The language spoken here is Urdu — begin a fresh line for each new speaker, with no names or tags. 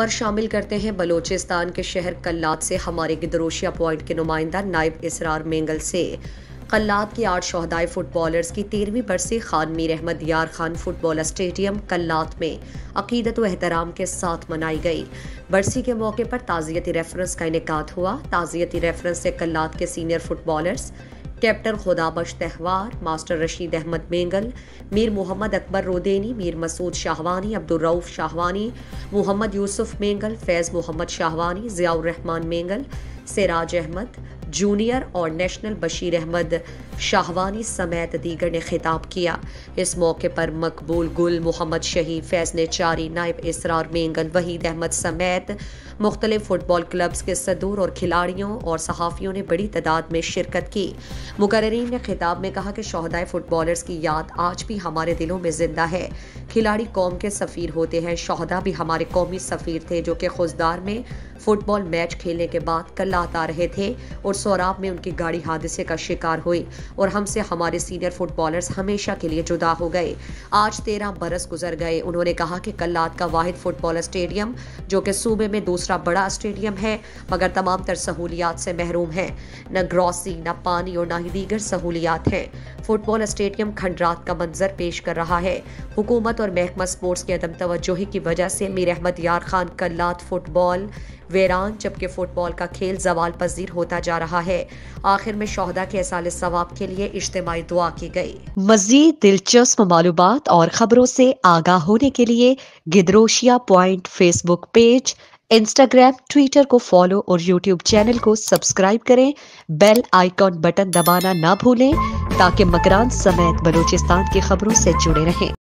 خبر شامل کرتے ہیں بلوچستان کے شہر کلات سے ہمارے گدروشیا پوائنٹ کے نمائندہ نائب اسرار مینگل سے۔ کلات کی 8 شہدائے فٹ بالرز کی 13ویں برسی خان میر احمد یار خان فٹ بال اسٹیڈیم کلات میں عقیدت و احترام کے ساتھ منائی گئی۔ برسی کے موقع پر تعزیتی ریفرنس کا انعقاد ہوا۔ تعزیتی ریفرنس سے کلات کے سینئر فٹ بالرز کیپٹن خدا بخش تہوار، ماسٹر رشید احمد مینگل، میر محمد اکبر رودینی، میر مسعود شاہوانی، عبدالرؤف شاہوانی، محمد یوسف مینگل، فیض محمد شاہوانی، ضیاء الرحمان مینگل، سراج احمد جونیئر اور نیشنل بشیر احمد شاہوانی سمیت دیگر نے خطاب کیا۔ اس موقع پر مقبول گل، محمد شہید، فیض نیچاری، نائب اسرار مینگل، وحید احمد سمیت مختلف فٹ بال کلبز کے صدور اور کھلاڑیوں اور صحافیوں نے بڑی تعداد میں شرکت کی۔ مقررین نے خطاب میں کہا کہ شہدائے فٹ بالرز کی یاد آج بھی ہمارے دلوں میں زندہ ہے۔ کھلاڑی قوم کے سفیر ہوتے ہیں، شہدا بھی ہمارے قومی سفیر تھے جو کہ خوزدار میں فٹ بال میچ کھیلنے کے بعد کلات آ رہے تھے اور سوراب میں ان کی گاڑی حادثے کا شکار ہوئی اور ہم سے ہمارے سینئر فٹ بالرز ہمیشہ کے لیے جدا ہو گئے۔ آج 13 برس گزر گئے۔ انہوں نے کہا کہ کلات کا واحد فٹ بال اسٹیڈیم جو کہ صوبے میں دوسرا بڑا اسٹیڈیم ہے مگر تمام تر سہولیات سے محروم ہے، نہ گروسری، نہ پانی اور نہ ہی دیگر سہولیات ہیں۔ فٹ بال اسٹیڈیم کھنڈرات کا منظر پیش کر رہا ہے۔ حکومت اور محکمہ سپورٹس کی عدم توجہی کی وجہ سے میر احمد یار خان کلات فٹ بال ویران جبکہ فٹ بال کا کھیل زوال پذیر ہوتا جا رہا ہے۔ آخر میں شہداء کے ایصال ثواب کے لیے اجتماعی دعا کی گئی۔
مزید دلچسپ معلومات اور خبروں سے آگاہ ہونے کے لیے گدروشیا پوائنٹ فیس بک پیج، انسٹاگرام، ٹویٹر کو فالو اور یوٹیوب چینل کو سبسکرائب کریں۔ بیل آئیکن بٹن دبانا نہ بھولیں تاکہ مکران سمیت بلوچستان کی خبروں سے جڑے رہیں۔